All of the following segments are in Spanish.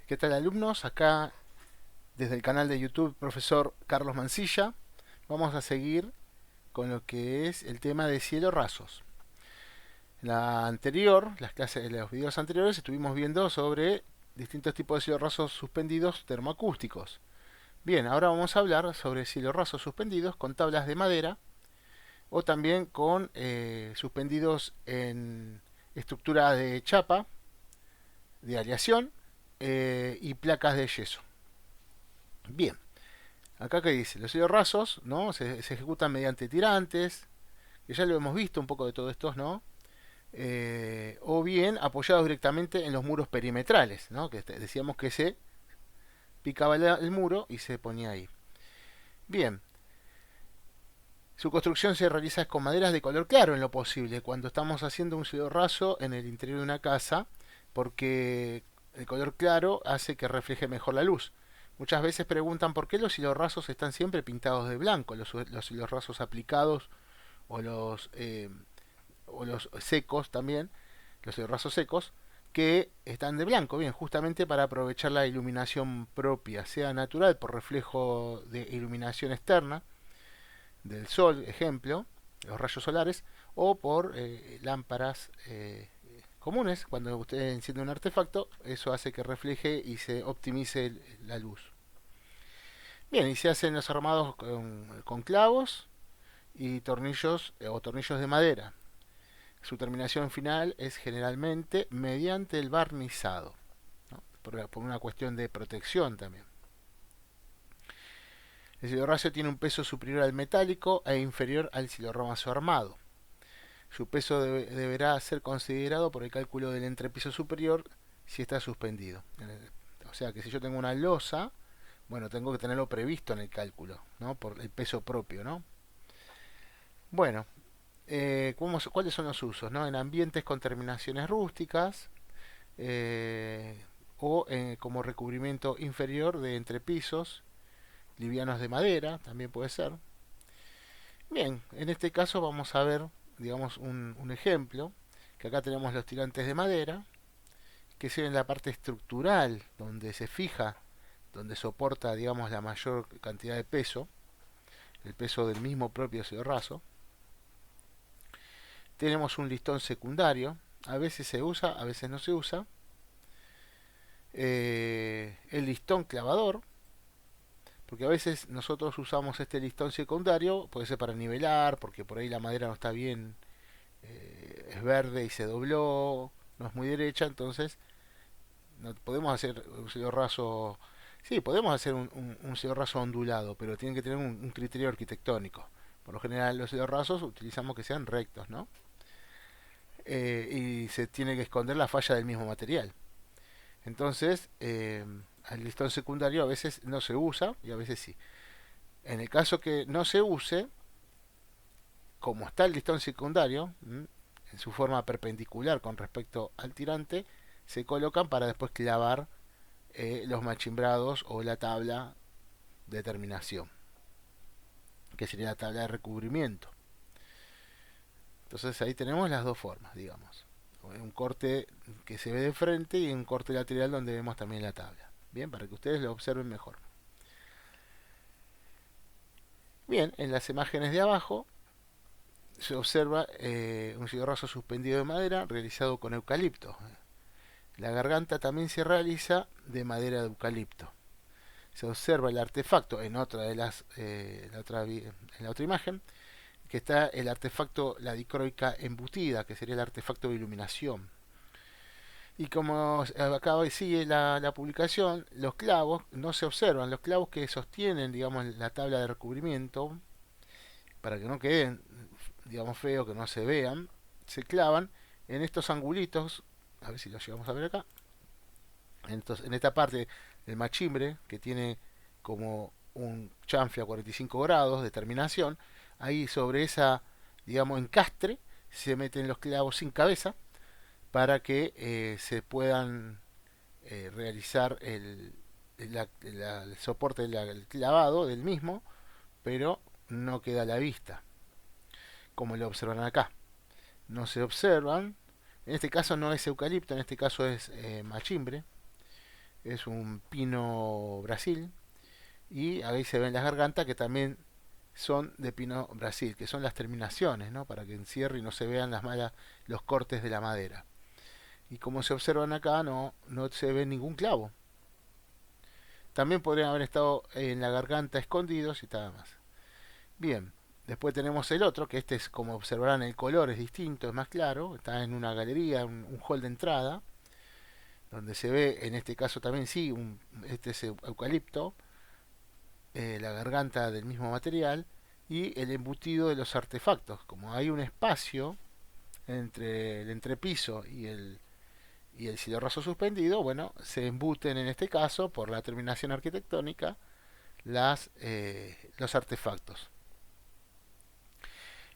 ¿Qué tal, alumnos? Acá desde el canal de YouTube Profesor Carlos Mancilla vamos a seguir con lo que es el tema de cielos rasos. En las clases, en los videos anteriores estuvimos viendo sobre distintos tipos de cielos rasos suspendidos termoacústicos. Bien, ahora vamos a hablar sobre cielos rasos suspendidos con tablas de madera o también con suspendidos en estructura de chapa, de aleación y placas de yeso. Bien, acá que dice, los hilos rasos, ¿no? Se ejecutan mediante tirantes, que ya lo hemos visto un poco de todo esto, ¿no? O bien apoyados directamente en los muros perimetrales, ¿no? Que decíamos que se picaba el muro y se ponía ahí. Bien, su construcción se realiza con maderas de color claro en lo posible, cuando estamos haciendo un cielo raso en el interior de una casa, porque el color claro hace que refleje mejor la luz. Muchas veces preguntan por qué los hilos rasos están siempre pintados de blanco, los hilos rasos aplicados o los secos también, los hilos rasos secos, que están de blanco. Bien, justamente para aprovechar la iluminación propia, sea natural por reflejo de iluminación externa, del sol, ejemplo, los rayos solares, o por lámparas comunes. Cuando usted enciende un artefacto, eso hace que refleje y se optimice la luz. Bien, y se hacen los armados con clavos y tornillos o tornillos de madera. Su terminación final es generalmente mediante el barnizado, ¿no? Por una cuestión de protección también. El silorraso tiene un peso superior al metálico e inferior al silorraso armado. Su peso deberá ser considerado por el cálculo del entrepiso superior si está suspendido. O sea que si yo tengo una losa, bueno, tengo que tenerlo previsto en el cálculo, ¿no? Por el peso propio, ¿no? Bueno, ¿cuáles son los usos, ¿no? En ambientes con terminaciones rústicas o como recubrimiento inferior de entrepisos livianos de madera, también puede ser. Bien, en este caso vamos a ver, digamos, un ejemplo, que acá tenemos los tirantes de madera, que sirven la parte estructural, donde se fija, donde soporta, digamos, la mayor cantidad de peso, el peso del mismo propio raso. Tenemos un listón secundario, a veces se usa, a veces no se usa. El listón clavador, porque a veces nosotros usamos este listón secundario, puede ser para nivelar, porque por ahí la madera no está bien, es verde y se dobló, no es muy derecha, entonces no podemos hacer un cielo raso. Sí, podemos hacer un cielo raso ondulado, pero tienen que tener un criterio arquitectónico. Por lo general los cielos rasos utilizamos que sean rectos, ¿no? Y se tiene que esconder la falla del mismo material. Entonces, el listón secundario a veces no se usa y a veces sí. En el caso que no se use, como está el listón secundario, en su forma perpendicular con respecto al tirante, se colocan para después clavar los machimbrados o la tabla de terminación, que sería la tabla de recubrimiento. Entonces ahí tenemos las dos formas, digamos. Un corte que se ve de frente y un corte lateral donde vemos también la tabla. Bien, para que ustedes lo observen mejor. Bien, en las imágenes de abajo se observa un cigarrazo suspendido de madera realizado con eucalipto. La garganta también se realiza de madera de eucalipto. Se observa el artefacto en otra de las en la otra imagen, que está el artefacto, la dicroica embutida, que sería el artefacto de iluminación. Y como acá sigue la publicación, los clavos no se observan, los clavos que sostienen, digamos, la tabla de recubrimiento, para que no queden, digamos, feos, que no se vean, se clavan en estos angulitos, a ver si los llegamos a ver acá, en esta parte del machimbre, que tiene como un chanfle a 45 grados de terminación, ahí sobre esa, digamos, encastre, se meten los clavos sin cabeza, para que se puedan realizar el soporte del clavado del mismo, pero no queda a la vista, como lo observan acá. No se observan. En este caso no es eucalipto, en este caso es machimbre. es un pino Brasil, y ahí se ven las gargantas que también son de pino Brasil, que son las terminaciones, ¿no? Para que encierre y no se vean los cortes de la madera. Y como se observan acá, no se ve ningún clavo. También podrían haber estado en la garganta escondidos y nada más. Bien, después tenemos el otro, que este es, como observarán, el color es distinto, es más claro. Está en una galería, un hall de entrada, donde se ve, en este caso también sí, este es eucalipto, la garganta del mismo material y el embutido de los artefactos. Como hay un espacio entre el entrepiso y el cielorraso suspendido, bueno, se embuten en este caso, por la terminación arquitectónica, los artefactos.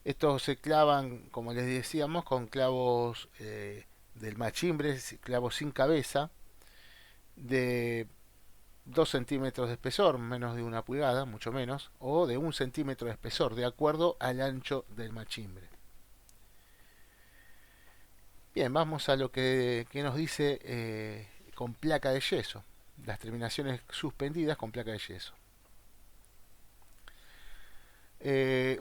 Estos se clavan, como les decíamos, con clavos del machimbre, clavos sin cabeza, de 2 centímetros de espesor, menos de 1 pulgada, mucho menos, o de 1 centímetro de espesor, de acuerdo al ancho del machimbre. Bien, vamos a lo que nos dice con placa de yeso, las terminaciones suspendidas con placa de yeso.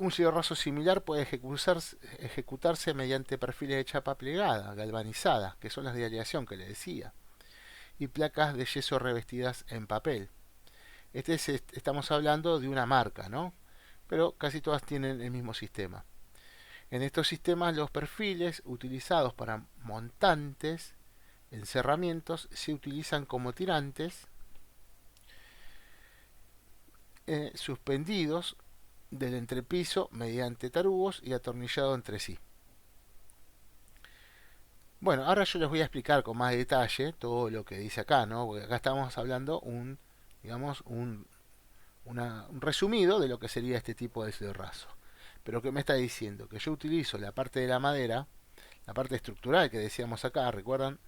Un cielorraso similar puede ejecutarse mediante perfiles de chapa plegada, galvanizada, que son las de aleación que le decía, y placas de yeso revestidas en papel. Estamos hablando de una marca, ¿no? Pero casi todas tienen el mismo sistema. En estos sistemas los perfiles utilizados para montantes, encerramientos, se utilizan como tirantes suspendidos del entrepiso mediante tarugos y atornillado entre sí. Bueno, ahora yo les voy a explicar con más detalle todo lo que dice acá, ¿no? Porque acá estamos hablando digamos, un resumido de lo que sería este tipo de cielorraso. Pero ¿qué me está diciendo? Que yo utilizo la parte de la madera, la parte estructural que decíamos acá, recuerdan,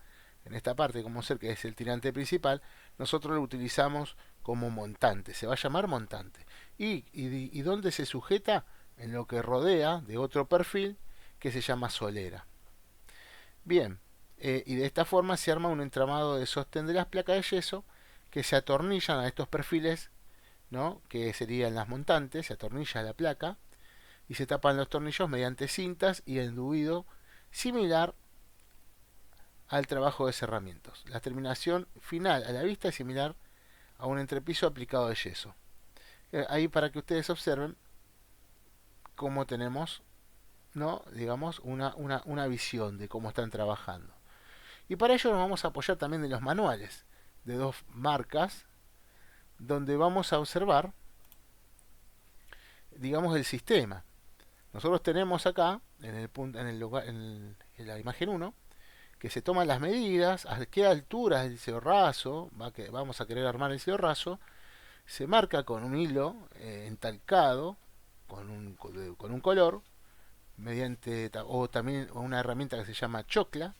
en esta parte como ser que es el tirante principal, nosotros lo utilizamos como montante, se va a llamar montante. ¿Y dónde se sujeta? En lo que rodea de otro perfil que se llama solera. Bien, y de esta forma se arma un entramado de sostén de las placas de yeso que se atornillan a estos perfiles, ¿no? Que serían las montantes, se atornilla la placa y se tapan los tornillos mediante cintas y enduido similar al trabajo de cerramientos. La terminación final a la vista es similar a un entrepiso aplicado de yeso. Ahí para que ustedes observen cómo tenemos, ¿no? Digamos, una visión de cómo están trabajando. Y para ello nos vamos a apoyar también en los manuales de dos marcas, donde vamos a observar, digamos, el sistema. Nosotros tenemos acá, en la imagen 1, que se toman las medidas, a qué altura del cielorraso vamos a querer armar el cielorraso, se marca con un hilo entalcado, con un color, o también una herramienta que se llama chocla.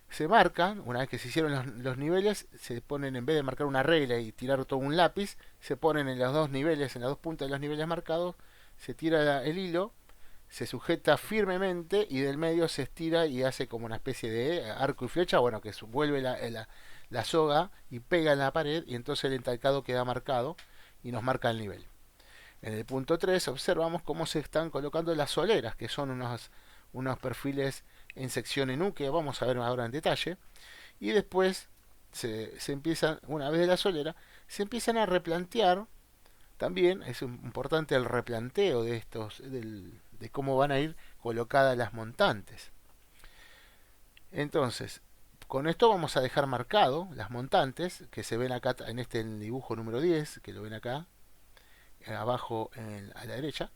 Se marcan, una vez que se hicieron los niveles, se ponen, en vez de marcar una regla y tirar todo un lápiz, se ponen en los dos niveles, en las dos puntas de los niveles marcados, se tira el hilo, se sujeta firmemente y del medio se estira y hace como una especie de arco y flecha, bueno, que vuelve la soga y pega en la pared y entonces el entalcado queda marcado y nos marca el nivel. En el punto 3 observamos cómo se están colocando las soleras, que son unos perfiles en sección en U, que vamos a ver ahora en detalle, y después se empiezan, una vez de la solera, se empiezan a replantear. También es importante el replanteo de de cómo van a ir colocadas las montantes. Entonces, con esto vamos a dejar marcado las montantes que se ven acá en este dibujo número 10, que lo ven acá, abajo a la derecha,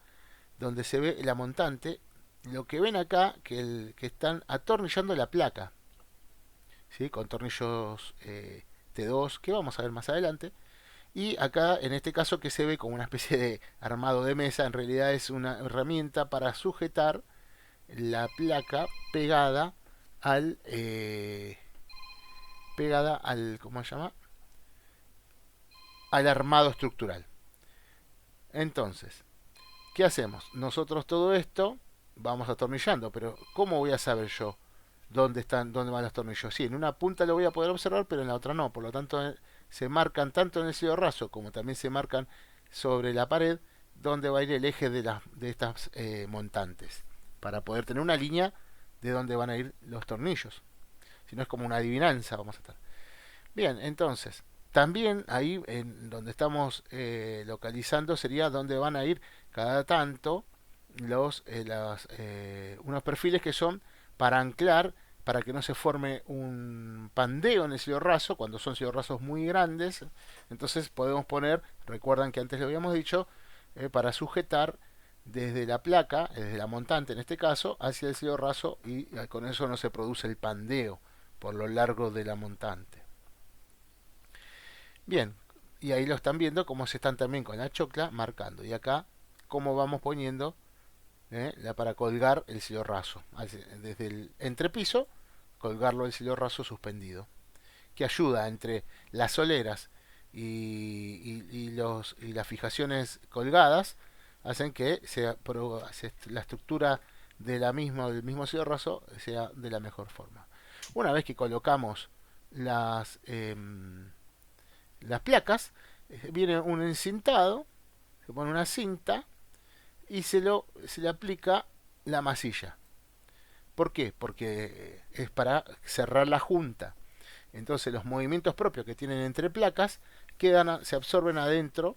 donde se ve la montante. Lo que ven acá, que están atornillando la placa, ¿sí? Con tornillos T2, que vamos a ver más adelante. Y acá, en este caso, que se ve como una especie de armado de mesa, en realidad es una herramienta para sujetar la placa pegada al ¿cómo se llama? Al armado estructural. Entonces, ¿qué hacemos? Nosotros todo esto vamos atornillando, pero ¿cómo voy a saber yo dónde van los tornillos. Sí, en una punta lo voy a poder observar, pero en la otra no. Por lo tanto, se marcan tanto en el sello raso como también se marcan sobre la pared donde va a ir el eje de estas montantes, para poder tener una línea de dónde van a ir los tornillos. Si no, es como una adivinanza, vamos a estar. Bien, entonces, también ahí en donde estamos localizando sería donde van a ir cada tanto unos perfiles que son para anclar, para que no se forme un pandeo en el sello raso, cuando son sellos rasos muy grandes. Entonces podemos poner, recuerdan que antes lo habíamos dicho, para sujetar desde la placa, desde la montante en este caso, hacia el sello raso, y con eso no se produce el pandeo por lo largo de la montante. Bien, y ahí lo están viendo cómo se están también con la chocla marcando. Y acá cómo vamos poniendo para colgar el sello raso. Desde el entrepiso, colgarlo el sello raso suspendido. Que ayuda entre las soleras y las fijaciones colgadas, hacen que la estructura del mismo sello raso sea de la mejor forma. Una vez que colocamos las placas, viene un encintado, se pone una cinta y se le aplica la masilla. ¿Por qué? Porque es para cerrar la junta. Entonces los movimientos propios que tienen entre placas se absorben adentro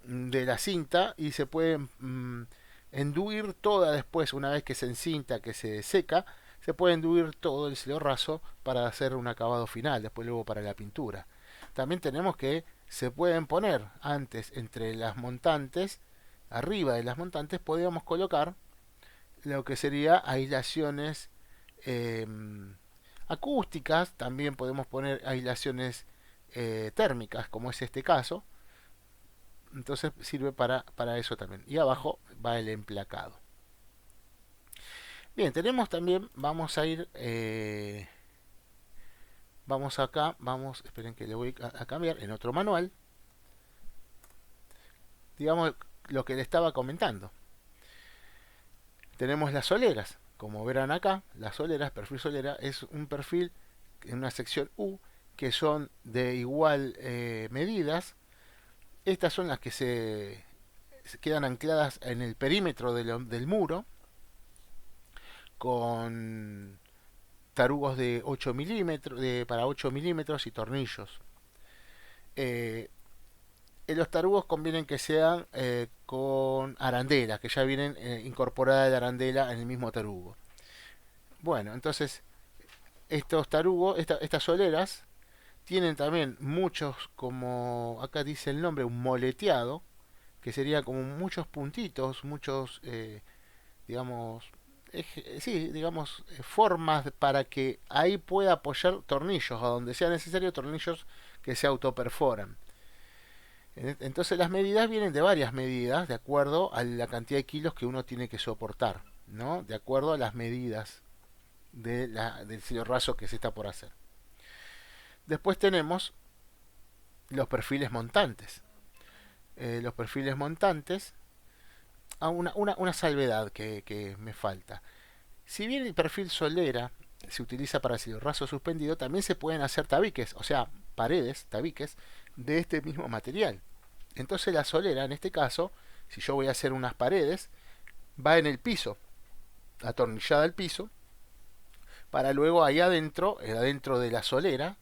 de la cinta y se pueden enduir toda después, una vez que se encinta, que se seca, se puede enduir todo el sello raso para hacer un acabado final, después luego para la pintura. También tenemos que se pueden poner antes entre las montantes, arriba de las montantes podríamos colocar lo que sería aislaciones eh, acústicas, también podemos poner aislaciones térmicas, como es este caso. Entonces sirve para eso también. Y abajo va el emplacado. Bien, tenemos también, vamos a ir, vamos acá, esperen que le voy a cambiar en otro manual. Digamos lo que le estaba comentando. Tenemos las soleras. Como verán acá, las soleras, perfil solera, es un perfil en una sección U que son de igual medidas. Estas son las que se quedan ancladas en el perímetro del muro con tarugos de 8 milímetros, para 8 milímetros y tornillos. Los tarugos convienen que sean con arandela, que ya vienen incorporada la arandela en el mismo tarugo. Bueno, entonces estos tarugos, estas soleras, tienen también muchos, como acá dice el nombre, un moleteado, que sería como muchos puntitos, muchos, digamos, sí, digamos, formas para que ahí pueda apoyar tornillos, a donde sea necesario, tornillos que se autoperforan. Entonces las medidas vienen de varias medidas, de acuerdo a la cantidad de kilos que uno tiene que soportar, ¿no? De acuerdo a las medidas del sello raso que se está por hacer. Después tenemos los perfiles montantes. Los perfiles montantes, una salvedad que me falta. Si bien el perfil solera se utiliza para sello raso suspendido, también se pueden hacer tabiques, o sea, paredes, tabiques, de este mismo material. Entonces la solera, en este caso, si yo voy a hacer unas paredes, va en el piso, atornillada al piso, para luego ahí adentro, adentro de la solera,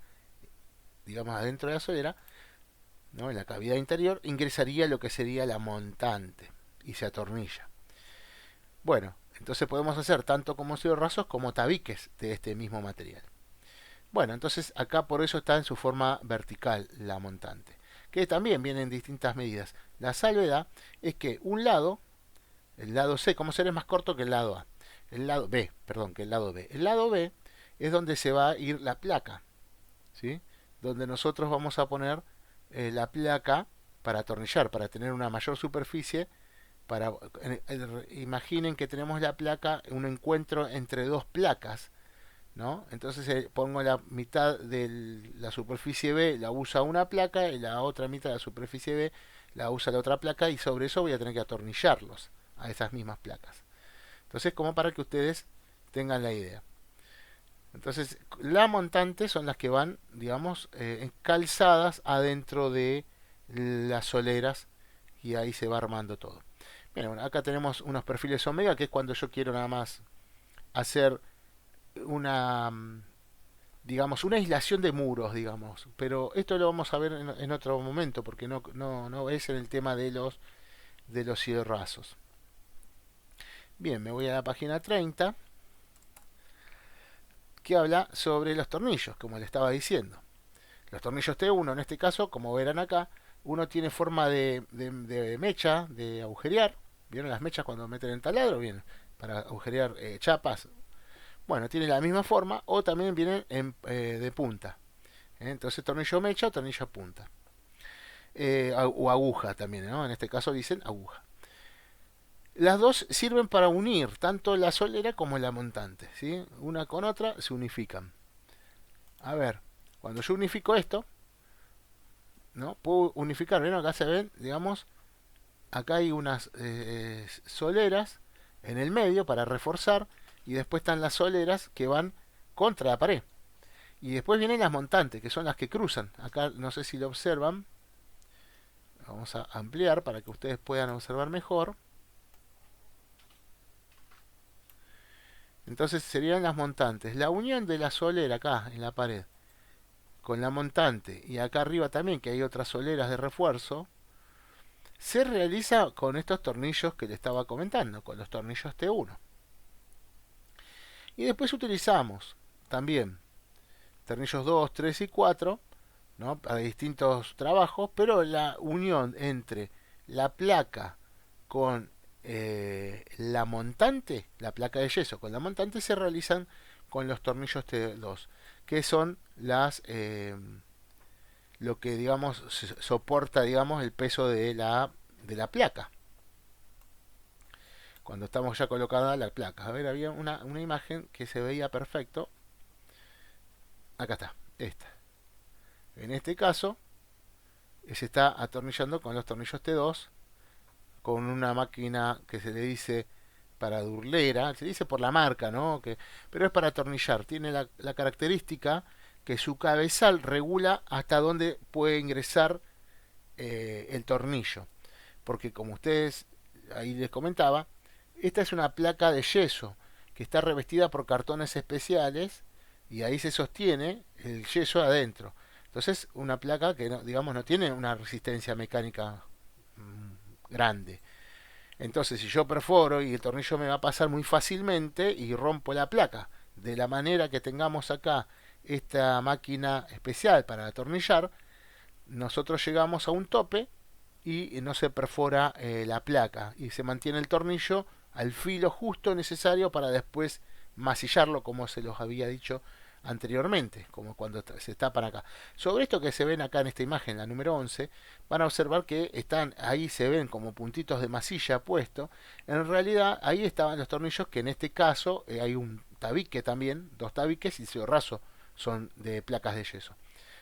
digamos adentro de la solera, ¿no? En la cavidad interior, ingresaría lo que sería la montante y se atornilla. Bueno, entonces podemos hacer tanto como sellos rasos como tabiques de este mismo material. Bueno, entonces acá por eso está en su forma vertical la montante, que también viene en distintas medidas. La salvedad es que un lado, el lado C, como será más corto que el lado A, el lado B, perdón, que el lado B. El lado B es donde se va a ir la placa, ¿sí? Donde nosotros vamos a poner la placa para atornillar, para tener una mayor superficie. Imaginen que tenemos la placa, un encuentro entre dos placas, ¿no? Entonces pongo la mitad de la superficie B, la usa una placa, y la otra mitad de la superficie B la usa la otra placa, y sobre eso voy a tener que atornillarlos a esas mismas placas. Entonces, como para que ustedes tengan la idea. Entonces, la montante son las que van, digamos, calzadas adentro de las soleras y ahí se va armando todo. Bien, bueno, acá tenemos unos perfiles omega, que es cuando yo quiero nada más hacer una, digamos, una aislación de muros, digamos. Pero esto lo vamos a ver en otro momento, porque no es en el tema de los cielorrazos. Bien, me voy a la página 30, que habla sobre los tornillos, como le estaba diciendo. Los tornillos T1, en este caso, como verán acá, uno tiene forma de mecha, de agujerear. ¿Vieron las mechas cuando meten en taladro? Bien, para agujerear chapas. Bueno, tiene la misma forma o también vienen de punta. Entonces, tornillo mecha o tornillo punta. O aguja también, ¿no? En este caso dicen aguja. Las dos sirven para unir tanto la solera como la montante, ¿sí? Una con otra se unifican. A ver, cuando yo unifico esto, ¿no? Puedo unificar, ¿ven? Acá se ven, digamos, acá hay unas soleras en el medio para reforzar y después están las soleras que van contra la pared. Y después vienen las montantes, que son las que cruzan. Acá no sé si lo observan. Vamos a ampliar para que ustedes puedan observar mejor. Entonces serían las montantes. La unión de la solera acá en la pared con la montante y acá arriba también que hay otras soleras de refuerzo se realiza con estos tornillos que le estaba comentando, con los tornillos T1. Y después utilizamos también tornillos 2, 3 y 4, ¿no? Para distintos trabajos, pero la unión entre la placa con la montante, la placa de yeso con la montante se realizan con los tornillos T2, que son lo que digamos soporta digamos el peso de la placa cuando estamos ya colocada la placa. A ver, había una imagen que se veía perfecto. Acá está, esta. En este caso se está atornillando con los tornillos T2 con una máquina que se le dice para durlera, se dice por la marca, ¿no? Pero es para atornillar. Tiene la característica que su cabezal regula hasta dónde puede ingresar el tornillo. Porque como ustedes ahí les comentaba, esta es una placa de yeso que está revestida por cartones especiales y ahí se sostiene el yeso adentro. Entonces, una placa que no, digamos no tiene una resistencia mecánica grande. Entonces, si yo perforo y el tornillo me va a pasar muy fácilmente y rompo la placa, de la manera que tengamos acá esta máquina especial para atornillar, nosotros llegamos a un tope y no se perfora la placa y se mantiene el tornillo al filo justo necesario para después masillarlo como se los había dicho anteriormente, como cuando se está para acá. Sobre esto que se ven acá en esta imagen, la número 11, van a observar que están ahí se ven como puntitos de masilla puesto. En realidad ahí estaban los tornillos que en este caso hay un tabique también, dos tabiques y el raso son de placas de yeso.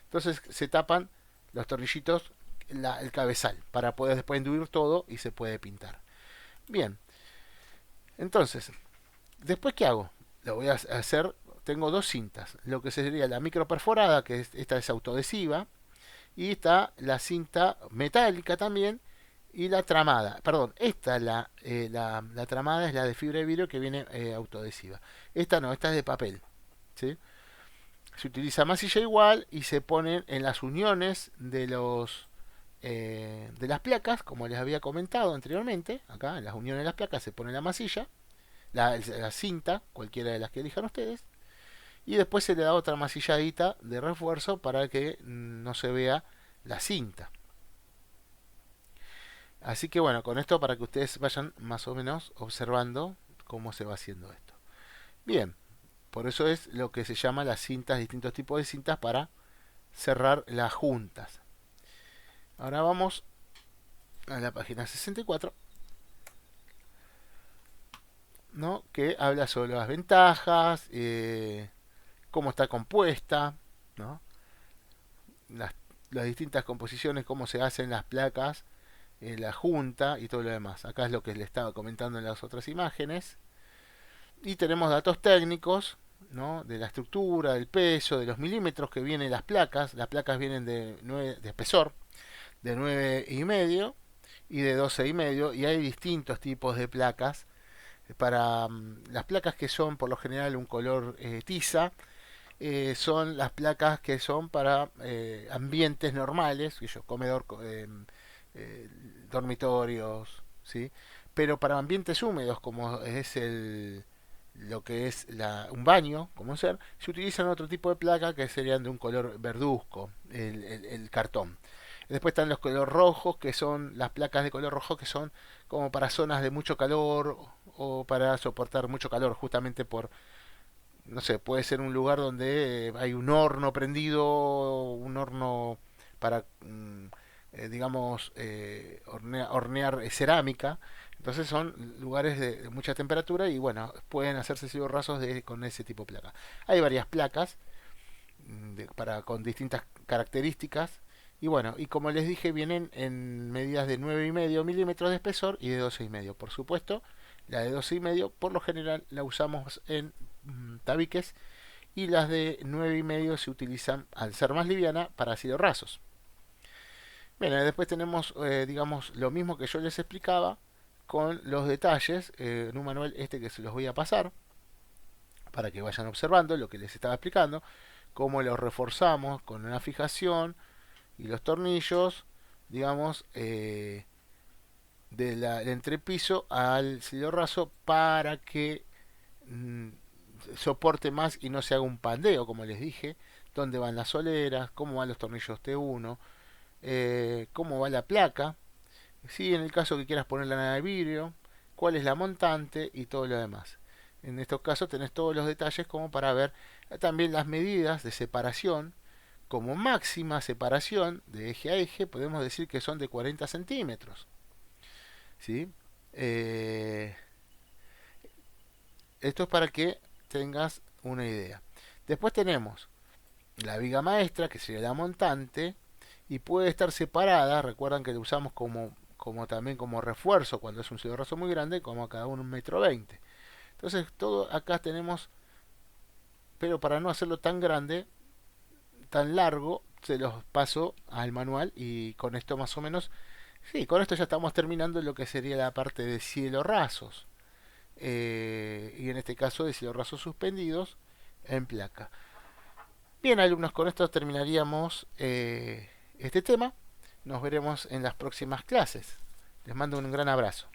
Entonces se tapan los tornillitos el cabezal para poder después enduir todo y se puede pintar. Bien, entonces, después ¿qué hago? Lo voy a hacer, tengo dos cintas, lo que sería la micro perforada, que esta es autoadhesiva, y está la cinta metálica también, y la tramada. Perdón, esta la tramada es la de fibra de vidrio que viene autoadhesiva. Esta no, esta es de papel. ¿Sí? Se utiliza masilla igual y se ponen en las uniones de las placas, como les había comentado anteriormente. Acá en las uniones de las placas se pone la masilla, la cinta, cualquiera de las que elijan ustedes, y después se le da otra masilladita de refuerzo para que no se vea la cinta. Así que bueno, con esto para que ustedes vayan más o menos observando cómo se va haciendo esto. Bien, por eso es lo que se llama las cintas, distintos tipos de cintas para cerrar las juntas. Ahora vamos a la página 64, ¿no? Que habla sobre las ventajas, cómo está compuesta, ¿no? las, las distintas composiciones, cómo se hacen las placas, la junta y todo lo demás. Acá es lo que le estaba comentando en las otras imágenes. Y tenemos datos técnicos, ¿no? De la estructura, del peso, de los milímetros que vienen las placas vienen de espesor, de 9,5 y de 12,5, y hay distintos tipos de placas. Para las placas que son por lo general un color tiza, son las placas que son para ambientes normales, comedor, eh, dormitorios, ¿sí? Pero para ambientes húmedos, como es lo que es un baño, como ser, se utilizan otro tipo de placa que serían de un color verduzco, el cartón. Después están los color rojos, que son las placas de color rojo, que son como para zonas de mucho calor o para soportar mucho calor, justamente por, no sé, puede ser un lugar donde hay un horno prendido, un horno para, digamos, hornear cerámica. Entonces son lugares de mucha temperatura y bueno, pueden hacerse cigarrazos con ese tipo de placa. Hay varias placas con distintas características. Y bueno, y como les dije, vienen en medidas de 9,5 milímetros de espesor y de 12,5. Por supuesto, la de 12,5 por lo general la usamos en tabiques, y las de 9,5 se utilizan, al ser más liviana, para ácidos rasos. Bien, después tenemos, digamos, lo mismo que yo les explicaba, con los detalles, en un manual que se los voy a pasar, para que vayan observando lo que les estaba explicando, cómo los reforzamos con una fijación y los tornillos, digamos, del entrepiso al silo raso, para que mm, soporte más y no se haga un pandeo, como les dije, dónde van las soleras, cómo van los tornillos T1, cómo va la placa, si en el caso que quieras ponerla en el vidrio, cuál es la montante y todo lo demás. En estos casos tenés todos los detalles como para ver también las medidas de separación. Como máxima separación de eje a eje podemos decir que son de 40 centímetros. ¿Sí? Eh, Esto es para que tengas una idea. Después tenemos la viga maestra, que sería la montante, y puede estar separada. Recuerdan que la usamos como también como refuerzo cuando es un cigarrazo muy grande, como a cada uno 1,20 m. Entonces, todo acá tenemos, pero para no hacerlo tan grande, tan largo, se los paso al manual, y con esto más o menos, sí, con esto ya estamos terminando lo que sería la parte de cielo rasos, y en este caso de cielo rasos suspendidos en placa. Bien, alumnos, con esto terminaríamos este tema. Nos veremos en las próximas clases. Les mando un gran abrazo.